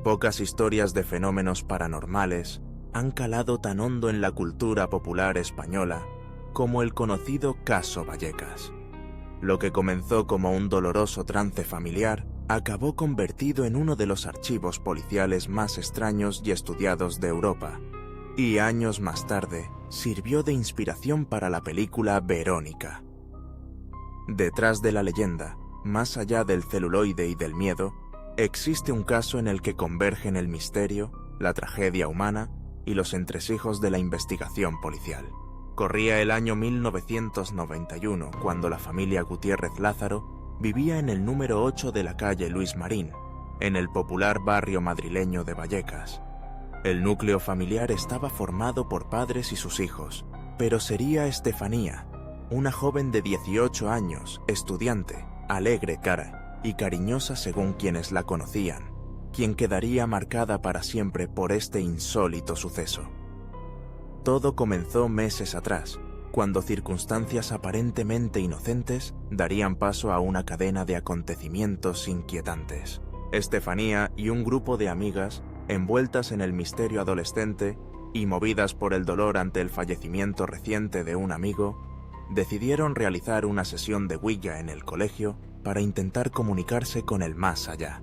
Pocas historias de fenómenos paranormales han calado tan hondo en la cultura popular española como el conocido caso Vallecas. Lo que comenzó como un doloroso trance familiar acabó convertido en uno de los archivos policiales más extraños y estudiados de Europa, y años más tarde sirvió de inspiración para la película Verónica. Detrás de la leyenda, más allá del celuloide y del miedo, existe un caso en el que convergen el misterio, la tragedia humana y los entresijos de la investigación policial. Corría el año 1991 cuando la familia Gutiérrez Lázaro vivía en el número 8 de la calle Luis Marín, en el popular barrio madrileño de Vallecas. El núcleo familiar estaba formado por padres y sus hijos, pero sería Estefanía, una joven de 18 años, estudiante, alegre cara y cariñosa según quienes la conocían, quien quedaría marcada para siempre por este insólito suceso. Todo comenzó meses atrás, cuando circunstancias aparentemente inocentes darían paso a una cadena de acontecimientos inquietantes. Estefanía y un grupo de amigas, envueltas en el misterio adolescente y movidas por el dolor ante el fallecimiento reciente de un amigo, decidieron realizar una sesión de Ouija en el colegio para intentar comunicarse con el más allá.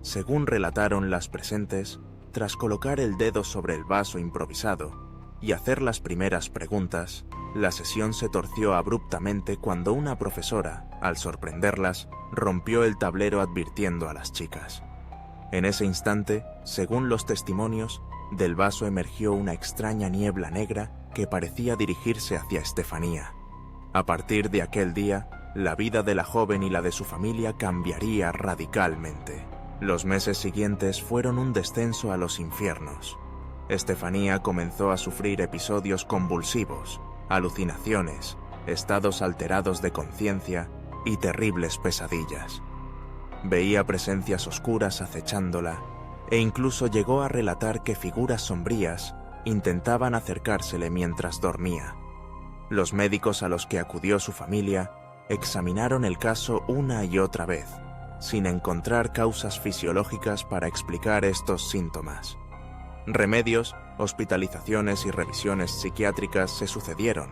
Según relataron las presentes, tras colocar el dedo sobre el vaso improvisado y hacer las primeras preguntas, la sesión se torció abruptamente cuando una profesora, al sorprenderlas, rompió el tablero advirtiendo a las chicas. En ese instante, según los testimonios, del vaso emergió una extraña niebla negra que parecía dirigirse hacia Estefanía. A partir de aquel día, la vida de la joven y la de su familia cambiaría radicalmente. Los meses siguientes fueron un descenso a los infiernos. Estefanía comenzó a sufrir episodios convulsivos, alucinaciones, estados alterados de conciencia y terribles pesadillas. Veía presencias oscuras acechándola e incluso llegó a relatar que figuras sombrías intentaban acercársele mientras dormía. Los médicos a los que acudió su familia examinaron el caso una y otra vez, sin encontrar causas fisiológicas para explicar estos síntomas. Remedios, hospitalizaciones y revisiones psiquiátricas se sucedieron,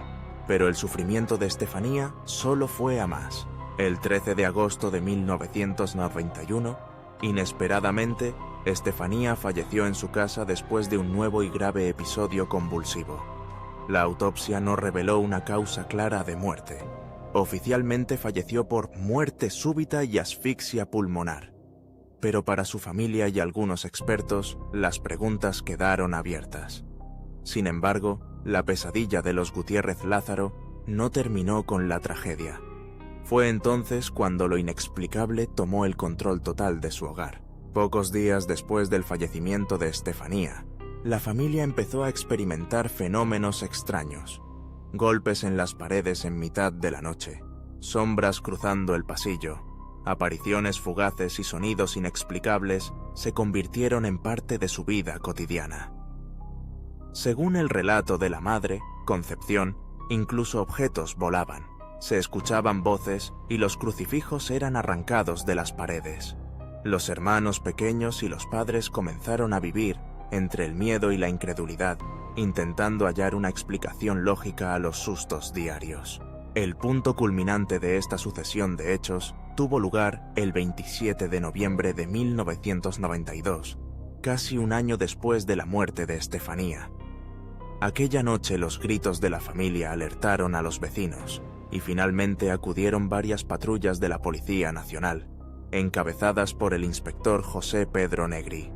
pero el sufrimiento de Estefanía solo fue a más. El 13 de agosto de 1991, inesperadamente, Estefanía falleció en su casa después de un nuevo y grave episodio convulsivo. La autopsia no reveló una causa clara de muerte. Oficialmente falleció por muerte súbita y asfixia pulmonar. Pero para su familia y algunos expertos, las preguntas quedaron abiertas. Sin embargo, la pesadilla de los Gutiérrez Lázaro no terminó con la tragedia. Fue entonces cuando lo inexplicable tomó el control total de su hogar. Pocos días después del fallecimiento de Estefanía, la familia empezó a experimentar fenómenos extraños. Golpes en las paredes en mitad de la noche, sombras cruzando el pasillo, apariciones fugaces y sonidos inexplicables se convirtieron en parte de su vida cotidiana. Según el relato de la madre, Concepción, incluso objetos volaban, se escuchaban voces y los crucifijos eran arrancados de las paredes. Los hermanos pequeños y los padres comenzaron a vivir entre el miedo y la incredulidad, intentando hallar una explicación lógica a los sustos diarios. El punto culminante de esta sucesión de hechos tuvo lugar el 27 de noviembre de 1992, casi un año después de la muerte de Estefanía. Aquella noche los gritos de la familia alertaron a los vecinos y finalmente acudieron varias patrullas de la Policía Nacional, encabezadas por el inspector José Pedro Negri.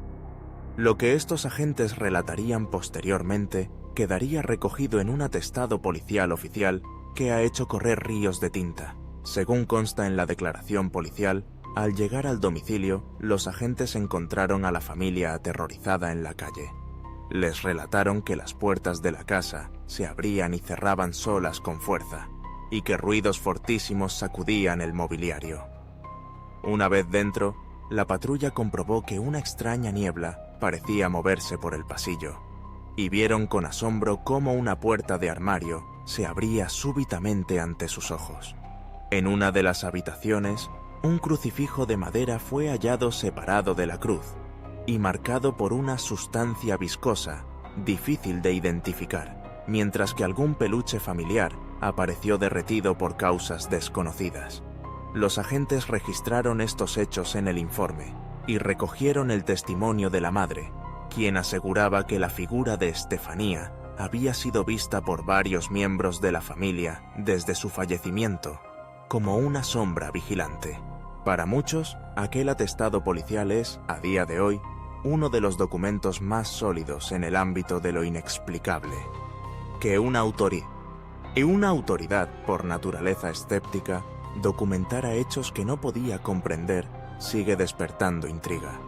Lo que estos agentes relatarían posteriormente quedaría recogido en un atestado policial oficial que ha hecho correr ríos de tinta. Según consta en la declaración policial, al llegar al domicilio, los agentes encontraron a la familia aterrorizada en la calle. Les relataron que las puertas de la casa se abrían y cerraban solas con fuerza, y que ruidos fortísimos sacudían el mobiliario. Una vez dentro, la patrulla comprobó que una extraña niebla parecía moverse por el pasillo, y vieron con asombro cómo una puerta de armario se abría súbitamente ante sus ojos. En una de las habitaciones, un crucifijo de madera fue hallado separado de la cruz, y marcado por una sustancia viscosa, difícil de identificar, mientras que algún peluche familiar apareció derretido por causas desconocidas. Los agentes registraron estos hechos en el informe y recogieron el testimonio de la madre, quien aseguraba que la figura de Estefanía había sido vista por varios miembros de la familia desde su fallecimiento, como una sombra vigilante. Para muchos, aquel atestado policial es, a día de hoy, uno de los documentos más sólidos en el ámbito de lo inexplicable. Que una autoridad por naturaleza escéptica documentara hechos que no podía comprender sigue despertando intriga.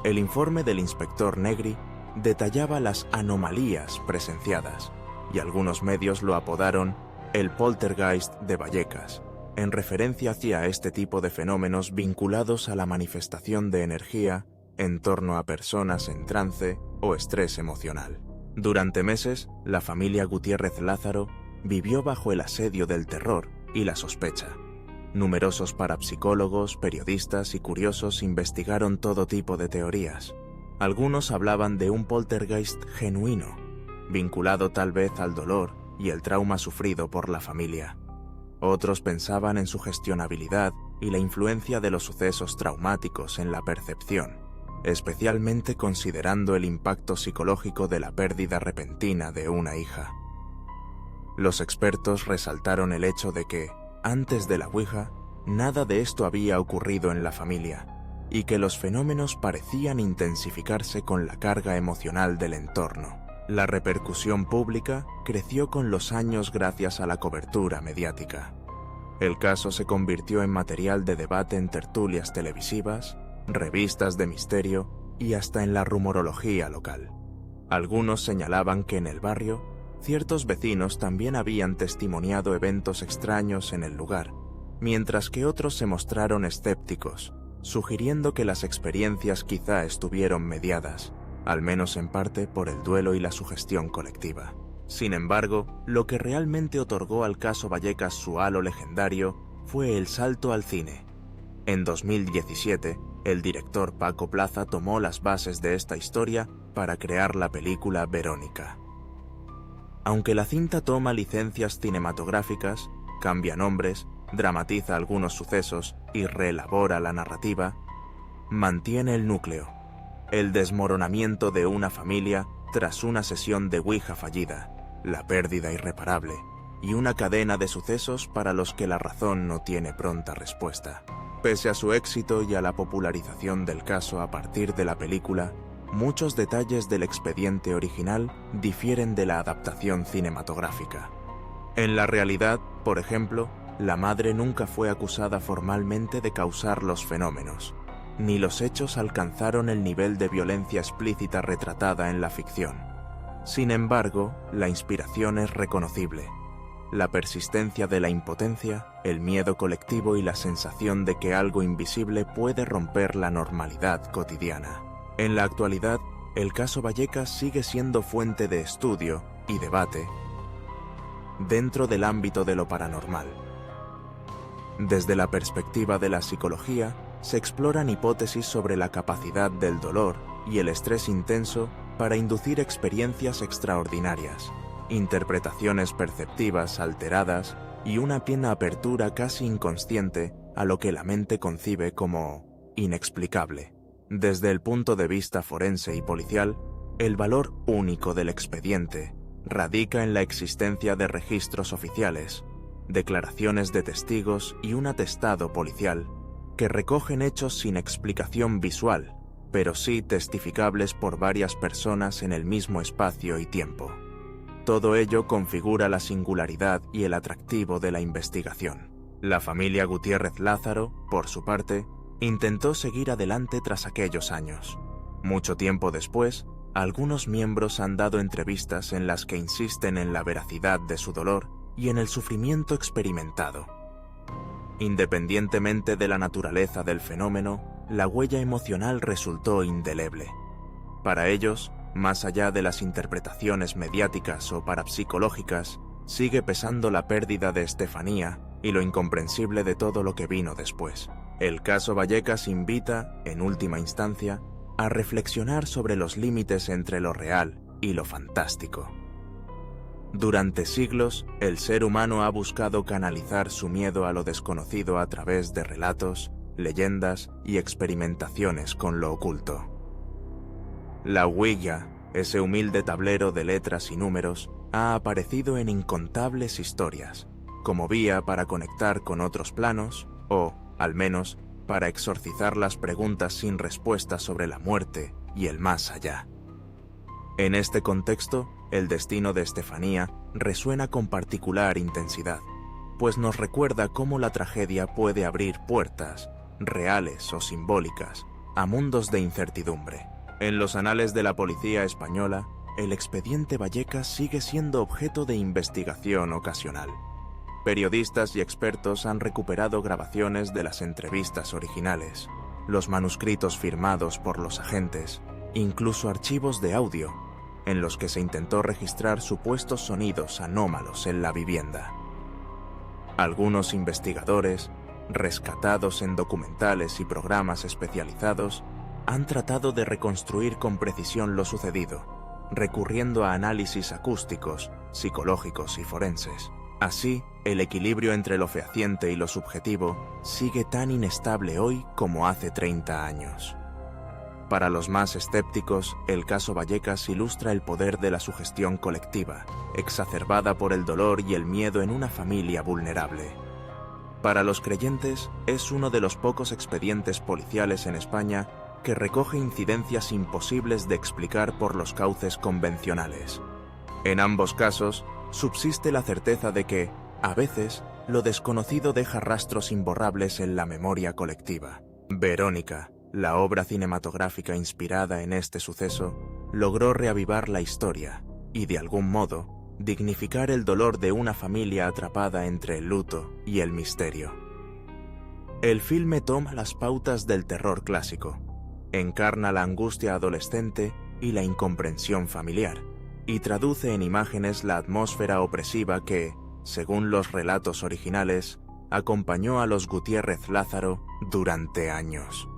El informe del inspector Negri detallaba las anomalías presenciadas, y algunos medios lo apodaron el poltergeist de Vallecas, en referencia hacia este tipo de fenómenos vinculados a la manifestación de energía en torno a personas en trance o estrés emocional. Durante meses, la familia Gutiérrez Lázaro vivió bajo el asedio del terror y la sospecha. Numerosos parapsicólogos, periodistas y curiosos investigaron todo tipo de teorías. Algunos hablaban de un poltergeist genuino, vinculado tal vez al dolor y el trauma sufrido por la familia. Otros pensaban en su gestionabilidad y la influencia de los sucesos traumáticos en la percepción, especialmente considerando el impacto psicológico de la pérdida repentina de una hija. Los expertos resaltaron el hecho de que, antes de la Ouija, nada de esto había ocurrido en la familia, y que los fenómenos parecían intensificarse con la carga emocional del entorno. La repercusión pública creció con los años gracias a la cobertura mediática. El caso se convirtió en material de debate en tertulias televisivas, revistas de misterio y hasta en la rumorología local. Algunos señalaban que en el barrio, ciertos vecinos también habían testimoniado eventos extraños en el lugar, mientras que otros se mostraron escépticos, sugiriendo que las experiencias quizá estuvieron mediadas, al menos en parte por el duelo y la sugestión colectiva. Sin embargo, lo que realmente otorgó al caso Vallecas su halo legendario fue el salto al cine. En 2017, el director Paco Plaza tomó las bases de esta historia para crear la película Verónica. Aunque la cinta toma licencias cinematográficas, cambia nombres, dramatiza algunos sucesos y reelabora la narrativa, mantiene el núcleo, el desmoronamiento de una familia tras una sesión de Ouija fallida, la pérdida irreparable y una cadena de sucesos para los que la razón no tiene pronta respuesta. Pese a su éxito y a la popularización del caso a partir de la película, muchos detalles del expediente original difieren de la adaptación cinematográfica. En la realidad, por ejemplo, la madre nunca fue acusada formalmente de causar los fenómenos, ni los hechos alcanzaron el nivel de violencia explícita retratada en la ficción. Sin embargo, la inspiración es reconocible. La persistencia de la impotencia, el miedo colectivo y la sensación de que algo invisible puede romper la normalidad cotidiana. En la actualidad, el caso Vallecas sigue siendo fuente de estudio y debate dentro del ámbito de lo paranormal. Desde la perspectiva de la psicología, se exploran hipótesis sobre la capacidad del dolor y el estrés intenso para inducir experiencias extraordinarias, interpretaciones perceptivas alteradas y una plena apertura casi inconsciente a lo que la mente concibe como inexplicable. Desde el punto de vista forense y policial, el valor único del expediente radica en la existencia de registros oficiales, declaraciones de testigos y un atestado policial que recogen hechos sin explicación visual, pero sí testificables por varias personas en el mismo espacio y tiempo. Todo ello configura la singularidad y el atractivo de la investigación. La familia Gutiérrez Lázaro, por su parte, intentó seguir adelante tras aquellos años. Mucho tiempo después, algunos miembros han dado entrevistas en las que insisten en la veracidad de su dolor y en el sufrimiento experimentado. Independientemente de la naturaleza del fenómeno, la huella emocional resultó indeleble. Para ellos, más allá de las interpretaciones mediáticas o parapsicológicas, sigue pesando la pérdida de Estefanía y lo incomprensible de todo lo que vino después. El caso Vallecas invita, en última instancia, a reflexionar sobre los límites entre lo real y lo fantástico. Durante siglos, el ser humano ha buscado canalizar su miedo a lo desconocido a través de relatos, leyendas y experimentaciones con lo oculto. La Ouija, ese humilde tablero de letras y números, ha aparecido en incontables historias, como vía para conectar con otros planos o, al menos, para exorcizar las preguntas sin respuesta sobre la muerte y el más allá. En este contexto, el destino de Estefanía resuena con particular intensidad, pues nos recuerda cómo la tragedia puede abrir puertas, reales o simbólicas, a mundos de incertidumbre. En los anales de la policía española, el expediente Vallecas sigue siendo objeto de investigación ocasional. Periodistas y expertos han recuperado grabaciones de las entrevistas originales, los manuscritos firmados por los agentes, incluso archivos de audio, en los que se intentó registrar supuestos sonidos anómalos en la vivienda. Algunos investigadores, rescatados en documentales y programas especializados, han tratado de reconstruir con precisión lo sucedido, recurriendo a análisis acústicos, psicológicos y forenses. Así, el equilibrio entre lo fehaciente y lo subjetivo sigue tan inestable hoy como hace 30 años. Para los más escépticos, el caso Vallecas ilustra el poder de la sugestión colectiva, exacerbada por el dolor y el miedo en una familia vulnerable. Para los creyentes, es uno de los pocos expedientes policiales en España que recoge incidencias imposibles de explicar por los cauces convencionales. En ambos casos, subsiste la certeza de que, a veces, lo desconocido deja rastros imborrables en la memoria colectiva. Verónica, la obra cinematográfica inspirada en este suceso, logró reavivar la historia y, de algún modo, dignificar el dolor de una familia atrapada entre el luto y el misterio. El filme toma las pautas del terror clásico, encarna la angustia adolescente y la incomprensión familiar, y traduce en imágenes la atmósfera opresiva que, según los relatos originales, acompañó a los Gutiérrez Lázaro durante años.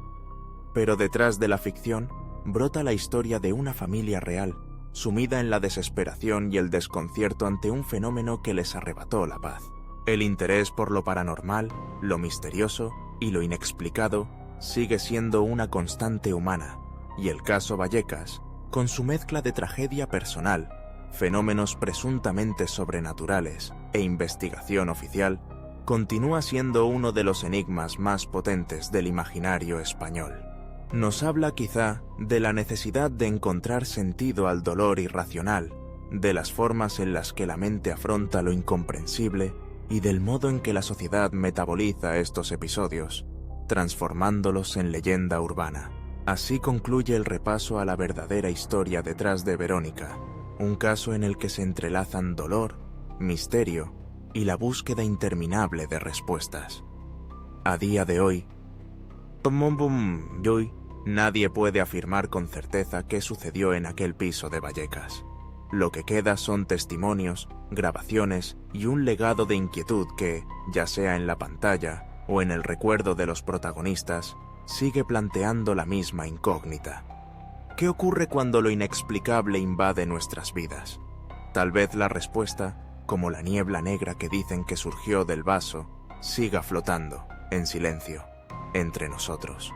Pero detrás de la ficción brota la historia de una familia real, sumida en la desesperación y el desconcierto ante un fenómeno que les arrebató la paz. El interés por lo paranormal, lo misterioso y lo inexplicado sigue siendo una constante humana, y el caso Vallecas, con su mezcla de tragedia personal, fenómenos presuntamente sobrenaturales e investigación oficial, continúa siendo uno de los enigmas más potentes del imaginario español. Nos habla quizá de la necesidad de encontrar sentido al dolor irracional, de las formas en las que la mente afronta lo incomprensible y del modo en que la sociedad metaboliza estos episodios, transformándolos en leyenda urbana. Así concluye el repaso a la verdadera historia detrás de Verónica, un caso en el que se entrelazan dolor, misterio y la búsqueda interminable de respuestas. A día de hoy, nadie puede afirmar con certeza qué sucedió en aquel piso de Vallecas. Lo que queda son testimonios, grabaciones y un legado de inquietud que, ya sea en la pantalla o en el recuerdo de los protagonistas, sigue planteando la misma incógnita. ¿Qué ocurre cuando lo inexplicable invade nuestras vidas? Tal vez la respuesta, como la niebla negra que dicen que surgió del vaso, siga flotando, en silencio, entre nosotros.